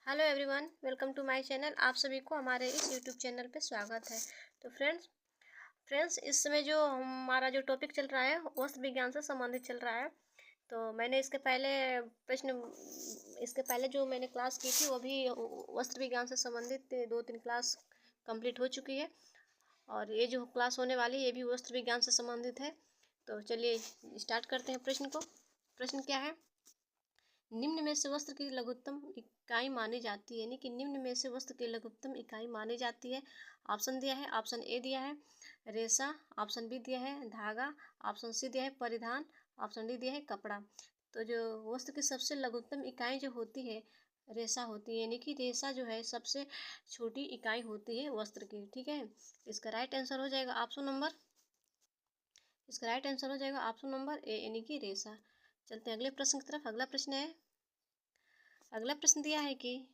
Hello everyone, welcome to my channel. आप सभी को हमारे इस यूट्यूब चैनल पे स्वागत है। तो फ्रेंड्स इस समय जो हमारा जो टॉपिक चल रहा है वस्त्र विज्ञान से संबंधित चल रहा है। तो मैंने इसके पहले जो मैंने क्लास की थी वो भी वस्त्र विज्ञान से संबंधित 2-3 क्लास कंप्लीट हो चुकी है। और ये जो क्लास होने वाली है ये भी वस्त्र विज्ञान से संबंधित है। तो चलिए स्टार्ट करते हैं प्रश्न को। प्रश्न क्या है? निम्न में से वस्त्र की लघुत्तम इकाई मानी जाती है, यानी कि निम्न में से वस्त्र की लघुत्तम इकाई मानी जाती है। ऑप्शन दिया है, ऑप्शन ए दिया है रेशा, ऑप्शन बी दिया है धागा, ऑप्शन सी दिया है परिधान, ऑप्शन डी दिया है कपड़ा। तो जो वस्त्र की सबसे लघुत्तम इकाई जो होती है रेशा होती है, यानी कि रेशा जो है सबसे छोटी इकाई होती है वस्त्र की। ठीक है, इसका राइट आंसर हो जाएगा ऑप्शन नंबर ए, यानी कि रेशा। चलते हैं अगले प्रश्न की तरफ। अगला प्रश्न है, अगला प्रश्न दिया है कि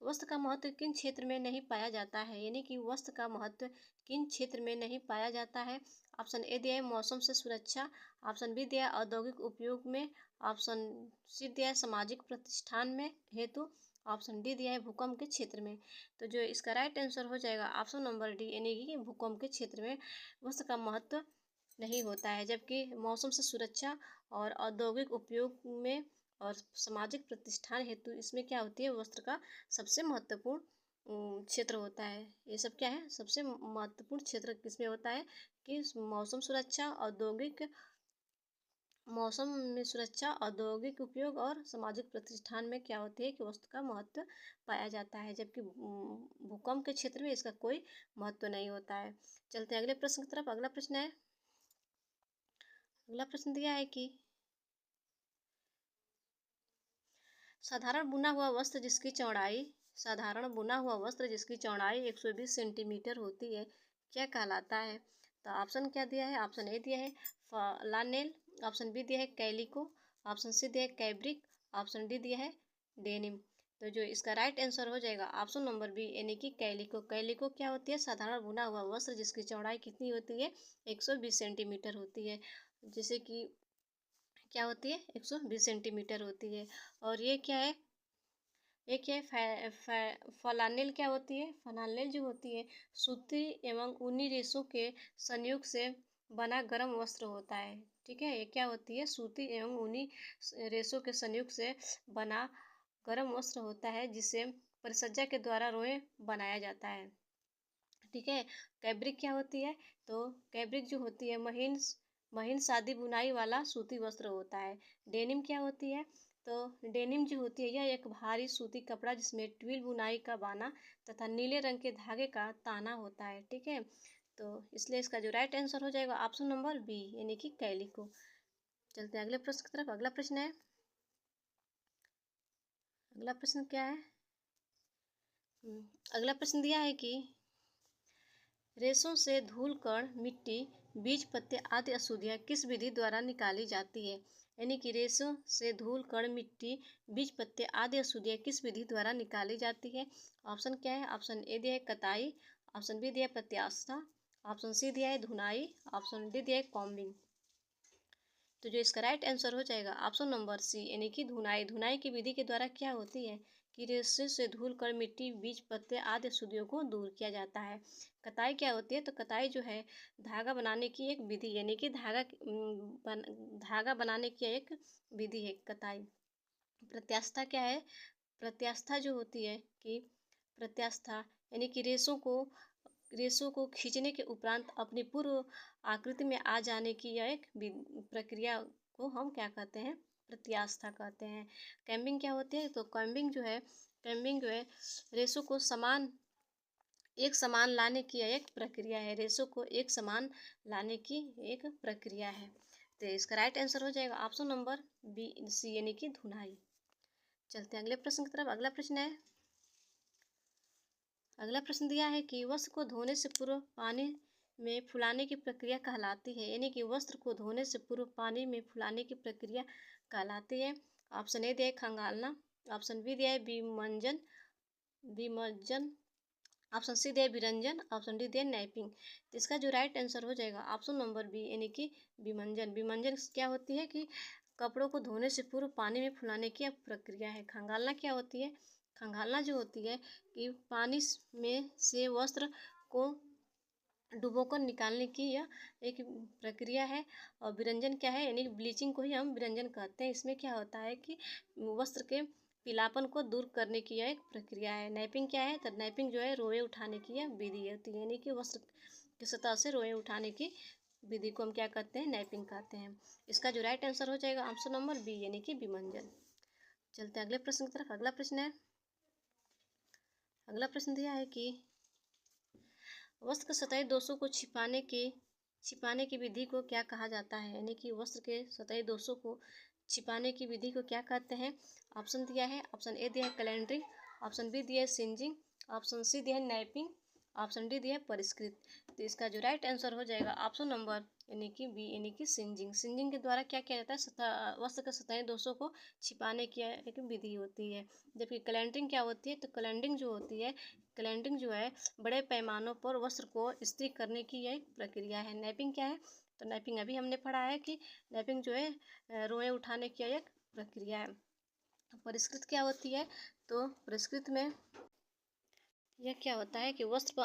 वस्त्र का महत्व किन क्षेत्र में नहीं पाया जाता है, यानी कि वस्त्र का महत्व किन क्षेत्र में नहीं पाया जाता है। ऑप्शन ए दिया है मौसम से सुरक्षा, ऑप्शन बी दिया है औद्योगिक उपयोग में, ऑप्शन सी दिया है सामाजिक प्रतिष्ठान में हेतु, ऑप्शन डी दिया है भूकंप के क्षेत्र में। तो जो इसका राइट आंसर हो जाएगा ऑप्शन नंबर डी, यानी कि भूकंप के क्षेत्र में वस्त्र का महत्व नहीं होता है, जबकि मौसम से सुरक्षा और औद्योगिक उपयोग में और सामाजिक प्रतिष्ठान हेतु इसमें क्या होती है वस्त्र का सबसे महत्वपूर्ण क्षेत्र होता है। ये सब क्या है, सबसे महत्वपूर्ण क्षेत्र किसमें होता है कि मौसम में सुरक्षा, औद्योगिक उपयोग और सामाजिक प्रतिष्ठान में क्या होती है कि वस्त्र का महत्व पाया जाता है, जबकि भूकंप के क्षेत्र में इसका कोई महत्व नहीं होता है। चलते हैं अगले प्रश्न की तरफ। अगला प्रश्न है, अगला प्रश्न दिया है कि साधारण बुना हुआ वस्त्र जिसकी चौड़ाई 120 सेंटीमीटर होती है क्या कहलाता है। तो ऑप्शन क्या दिया है? ऑप्शन ए दिया है फ्लानेल, ऑप्शन बी दिया है कैलिको, ऑप्शन सी दिया है कैब्रिक, ऑप्शन डी दिया है डेनिम। तो जो इसका राइट आंसर हो जाएगा ऑप्शन नंबर बी, यानी कि कैलिको। कैलिको क्या होती है? साधारण बुना हुआ वस्त्र जिसकी चौड़ाई कितनी होती है? 120 सेंटीमीटर होती है। जैसे कि क्या होती है? 120 सेंटीमीटर होती है। और ये क्या है? ये क्या है? फ्लानेल क्या होती है? फ्लानेल जो होती है सूती एवं ऊनी रेशों के संयोग से बना गर्म वस्त्र होता है। ठीक है, ये क्या होती है? सूती एवं ऊनी रेशों के संयोग से बना गर्म वस्त्र होता है जिसे परिसज्जा के द्वारा रोए बनाया जाता है। ठीक है, कैब्रिक क्या होती है? तो कैब्रिक जो होती है महीन महीन सादी बुनाई वाला सूती वस्त्र होता है। डेनिम क्या होती है? तो डेनिम जो होती है यह एक भारी सूती कपड़ा जिसमें ट्विल बुनाई का बाना तथा नीले रंग के धागे का ताना होता है। ठीक है, तो इसलिए इसका जो राइट आंसर हो जाएगा ऑप्शन नंबर बी, यानी कि कैलिको। चलते हैं अगले प्रश्न की तरफ। अगला प्रश्न है, अगला प्रश्न क्या है? अगला प्रश्न दिया है कि रेशों से धूल कण मिट्टी बीज पत्ते आदि अशुद्धियाँ किस विधि द्वारा निकाली जाती है, यानी कि रेशों से धूल कण मिट्टी बीज पत्ते आदि अशुद्धियाँ किस विधि द्वारा निकाली जाती है। ऑप्शन क्या है? ऑप्शन ए दिया है कताई, ऑप्शन बी दिया है प्रत्यास्था, ऑप्शन सी दिया है धुनाई, ऑप्शन डी दिया है कॉम्बिंग। तो जो इसका राइट आंसर हो जाएगा ऑप्शन नंबर सी, यानी कि धुनाई। धुनाई की विधि के द्वारा क्या होती है कि रेशे से धूल कर मिट्टी बीज पत्ते आदि अशुद्धियों को दूर किया जाता है। कताई क्या होती है? तो कताई जो है धागा बनाने की एक विधि, यानी कि धागा बनाने की एक विधि है कताई। प्रत्यास्था क्या है? प्रत्यास्था जो होती है कि प्रत्यास्था यानी कि रेशों को खींचने के उपरांत अपनी पूर्व आकृति में आ जाने की यह एक प्रक्रिया को हम क्या कहते हैं? प्रत्यास्था कहते हैं। कैम्बिंग क्या होती है? तो कैम्बिंग जो है रेशों को एक समान लाने की एक प्रक्रिया है। रेशों को एक समान लाने की एक प्रक्रिया है। तो इसका राइट आंसर हो जाएगा ऑप्शन नंबर बी सी, यानी कि धुनाई। चलते हैं अगले प्रश्न की तरफ। अगला प्रश्न है, अगला प्रश्न दिया है कि वस्त्र को धोने से पूर्व पानी में फुलाने की प्रक्रिया कहलाती है, यानी कि वस्त्र को धोने से पूर्व पानी में फुलाने की प्रक्रिया कहलाती है। ऑप्शन ए दिया है खंगालना, ऑप्शन बी दिया है विमर्जन, ऑप्शन सी दिया है विरंजन, ऑप्शन डी दिया है नैपिंग। तो इसका जो राइट आंसर हो जाएगा ऑप्शन नंबर बी, यानी कि विमंजन। विमंजन क्या होती है कि कपड़ों को धोने से पूर्व पानी में फुलाने की प्रक्रिया है। खंगालना क्या होती है? खंगालना जो होती है कि पानी में से वस्त्र को डुबोकर निकालने की यह एक प्रक्रिया है। और विरंजन क्या है, यानी ब्लीचिंग को ही हम विरंजन कहते हैं। इसमें क्या होता है कि वस्त्र के पीलापन को दूर करने की यह एक प्रक्रिया है। नैपिंग क्या है, तो नैपिंग जो है रोए उठाने की यह विधि होती है, यानी कि वस्त्र की सतह से रोए उठाने की विधि को हम क्या कहते हैं, नैपिंग कहते हैं। इसका जो राइट आंसर हो जाएगा ऑप्शन नंबर बी, यानी कि विमंजन। चलते हैं अगले प्रश्न की तरफ। अगला प्रश्न है, अगला प्रश्न दिया है कि वस्त्र के सतही दोषों को छिपाने की विधि को क्या कहा जाता है, यानी कि वस्त्र के सतही दोषों को छिपाने की विधि को क्या कहते हैं। ऑप्शन दिया है, ऑप्शन ए दिया है कैलेंडरिंग, ऑप्शन बी दिया है सिंजिंग, ऑप्शन सी दिया है नैपिंग, ऑप्शन डी दिया है परिष्कृत। तो इसका जो राइट आंसर हो जाएगा ऑप्शन नंबर यानी कि बी, यानी कि सिंजिंग। सिंजिंग के द्वारा क्या किया जाता है, वस्त्र के सतही दोषों को छिपाने की एक विधि होती है। जबकि कैलेंडरिंग क्या होती है, तो कैलेंडरिंग जो होती है, कैलेंडरिंग जो है बड़े पैमानों पर वस्त्र को इस्त्री करने की यह एक प्रक्रिया है। नैपिंग क्या है, तो नैपिंग अभी हमने पढ़ा है कि नैपिंग जो है रोए उठाने की एक प्रक्रिया है। परिष्कृत क्या होती है, तो परिष्कृत में यह क्या होता है कि वस्त्र पर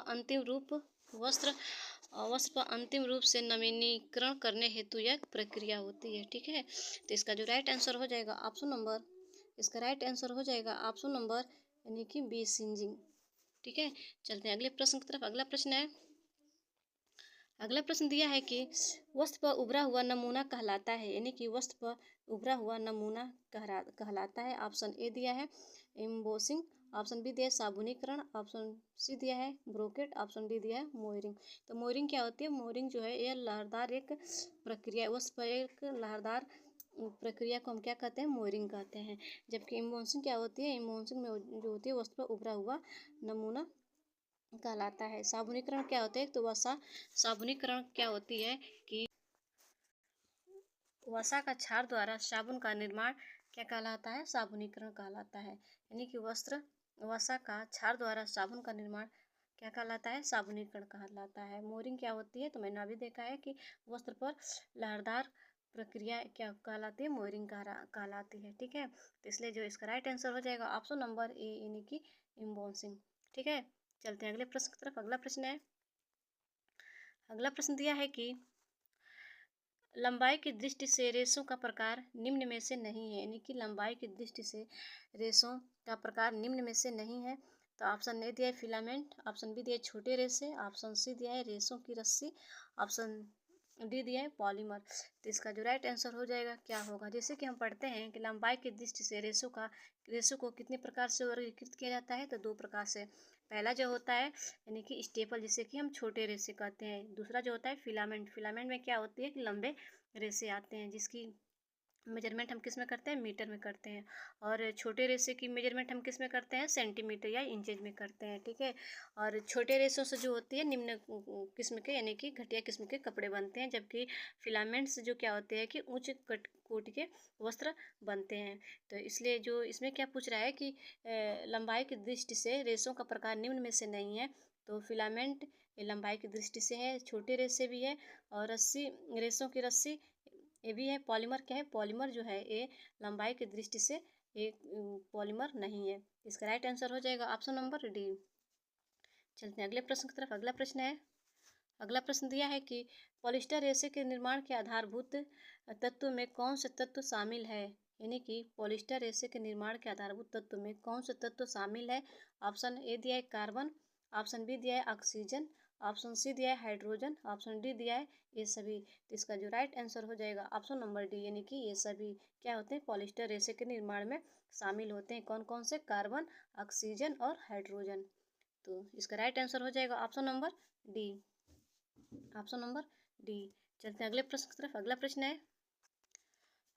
अंतिम रूप से नवीनीकरण करने हेतु यह प्रक्रिया होती है। ठीक है, तो इसका जो राइट आंसर हो जाएगा ऑप्शन नंबर, इसका राइट आंसर हो जाएगा ऑप्शन नंबर यानी कि बी, सिंजिंग। ठीक है, चलते हैं अगले प्रश्न की तरफ। अगला प्रश्न है, अगला प्रश्न दिया है कि वस्त्र पर उभरा हुआ नमूना कहलाता है, यानी कि वस्त्र पर उभरा हुआ नमूना कहलाता है। ऑप्शन ए दिया है एम्बोसिंग, ऑप्शन बी दिया है साबुनीकरण, ऑप्शन सी दिया है ब्रोकेट, ऑप्शन डी दिया है मोयरिंग। तो मोयरिंग क्या होती है, मोयरिंग जो है यह लहरदार एक प्रक्रिया है, वस्त्र पर एक लहरदार प्रक्रिया को हम क्या कहते हैं, मोयरिंग कहते हैं। जबकि एम्बोसिंग क्या होती है, एम्बोसिंग में जो होती है वस्त्र पर उभरा हुआ नमूना कहलाता है। साबुनीकरण क्या होता है, तो वसा साबुनीकरण क्या होती है कि वसा का क्षार द्वारा साबुन का निर्माण क्या कहलाता है, साबुनीकरण कहलाता है। यानी कि वसा का क्षार द्वारा साबुन का निर्माण क्या कहलाता है, साबुनीकरण कहलाता है। मोयरिंग क्या होती है, तो मैंने अभी देखा है कि वस्त्र पर लहरदार प्रक्रिया क्या कहलाती है, मोयरिंग कहलाती है। ठीक है, तो इसलिए जो इसका राइट आंसर हो जाएगा ऑप्शन नंबर ए, यानी कि एम्बोसिंग। ठीक है, चलते हैं अगले प्रश्न की तरफ। अगला प्रश्न है, अगला प्रश्न दिया है कि लंबाई की दृष्टि से रेशों का प्रकार निम्न में से नहीं है, यानी कि लंबाई की दृष्टि से रेशों का प्रकार निम्न में से नहीं है। तो ऑप्शन ए दिया है फिलामेंट, ऑप्शन बी दिया है छोटे रेशे, ऑप्शन सी दिया है रेशों की रस्सी, ऑप्शन डी दिया है पॉलीमर। तो इसका जो राइट आंसर हो जाएगा क्या होगा, जैसे कि हम पढ़ते हैं कि लंबाई की दृष्टि से रेशों को कितने प्रकार से वर्गीकृत किया जाता है, तो दो प्रकार से। पहला जो होता है यानी कि स्टेपल, जिसे कि हम छोटे रेशे कहते हैं। दूसरा जो होता है फिलामेंट। फिलामेंट में क्या होती है कि लंबे रेशे आते हैं, जिसकी मेजरमेंट हम किस में करते हैं, मीटर में करते हैं। और छोटे रेशे की मेजरमेंट हम किस में करते हैं, सेंटीमीटर या इंचेज में करते हैं। ठीक है, और छोटे रेशों से जो होती है निम्न किस्म के यानी कि घटिया किस्म के कपड़े बनते हैं। जबकि फिलामेंट से जो क्या होते हैं कि उच्च कोटि के वस्त्र बनते हैं। तो इसलिए जो इसमें क्या पूछ रहा है कि लंबाई की दृष्टि से रेशों का प्रकार निम्न में से नहीं है, तो फिलामेंट लंबाई की दृष्टि से है, छोटे रेशे भी है, और रेशों की रस्सी ये भी है। पॉलीमर क्या है, पॉलीमर जो है ये लंबाई की दृष्टि से एक पॉलीमर नहीं है। इसका राइट आंसर हो जाएगा ऑप्शन नंबर डी। चलते हैं अगले प्रश्न की तरफ। अगला प्रश्न है, अगला प्रश्न दिया है कि पॉलिस्टर रेशे के निर्माण के आधारभूत तत्व में कौन से तत्व शामिल है, यानी कि पॉलिस्टर रेशे के निर्माण के आधारभूत तत्व में कौन से तत्व शामिल है। ऑप्शन ए दिया है कार्बन, ऑप्शन बी दिया है ऑक्सीजन, ऑप्शन सी दिया है हाइड्रोजन, ऑप्शन डी दिया है ये सभी। तो इसका जो राइट आंसर हो जाएगा ऑप्शन नंबर डी, यानी कि ये सभी क्या होते हैं, पॉलिस्टर रेशे के निर्माण में शामिल होते हैं। कौन कौन से, कार्बन, ऑक्सीजन और हाइड्रोजन। तो इसका राइट आंसर हो जाएगा option number D, option number D. चलते हैं अगले प्रश्न की तरफ। अगला प्रश्न है,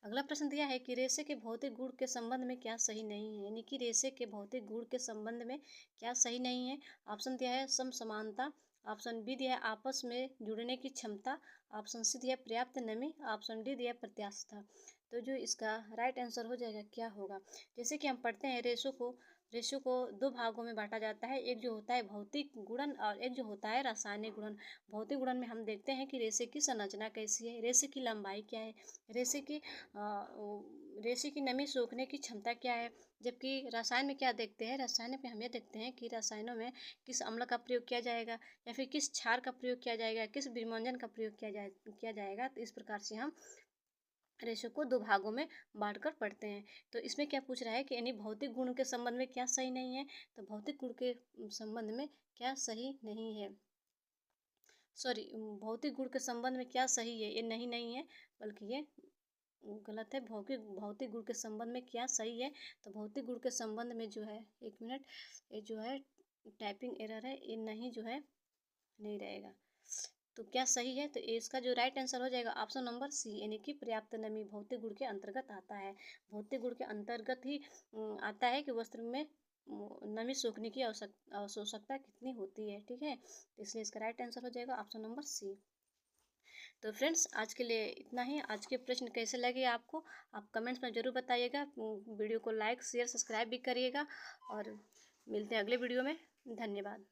अगला प्रश्न दिया है कि रेशे के भौतिक गुण के संबंध में क्या सही नहीं है, यानी कि रेशे के भौतिक गुण के संबंध में क्या सही नहीं है। ऑप्शन दिया है समसमानता, ऑप्शन बी दिया है आपस में जुड़ने की क्षमता, ऑप्शन सी दिया है पर्याप्त नमी, ऑप्शन डी दिया है प्रत्यास्थता। तो जो इसका राइट आंसर हो जाएगा क्या होगा, जैसे कि हम पढ़ते हैं रेशों को दो भागों में बांटा जाता है। एक जो होता है भौतिक गुणन और एक जो होता है रासायनिक गुणन। भौतिक गुणन में हम देखते हैं कि रेशे की संरचना कैसी है, रेशे की लंबाई क्या है, रेशे की रेसे की नमी सोखने की क्षमता क्या है। जबकि रसायन में क्या देखते हैं, रसायन में हम ये देखते हैं कि रसायनों में किस अम्ल का प्रयोग किया जाएगा या फिर किस क्षार का प्रयोग किया जाएगा, किस विमोचन का प्रयोग किया जाएगा। तो इस प्रकार से हम रेशो को दो भागों में बांटकर पढ़ते हैं। तो इसमें क्या पूछ रहा है कि यानी भौतिक गुण के संबंध में क्या सही नहीं है। तो भौतिक गुण के संबंध में क्या सही नहीं है, सॉरी, भौतिक गुण के संबंध में क्या सही है, ये नहीं है, बल्कि ये गलत है। भौतिक भौतिक गुण के संबंध में क्या सही है। तो भौतिक गुण के संबंध में जो है, एक मिनट, ये जो है टाइपिंग एरर है, ये नहीं जो है नहीं रहेगा। तो क्या सही है, तो इसका जो राइट आंसर हो जाएगा ऑप्शन नंबर सी, यानी कि पर्याप्त नमी भौतिक गुण के अंतर्गत आता है। भौतिक गुण के अंतर्गत ही आता है कि वस्त्र में नमी सोखने की आवश्यकता कितनी होती है। ठीक है, तो इसलिए इसका राइट आंसर हो जाएगा ऑप्शन नंबर सी। तो फ्रेंड्स, आज के लिए इतना ही। आज के प्रश्न कैसे लगे आपको, आप कमेंट्स में ज़रूर बताइएगा। वीडियो को लाइक शेयर सब्सक्राइब भी करिएगा और मिलते हैं अगले वीडियो में। धन्यवाद।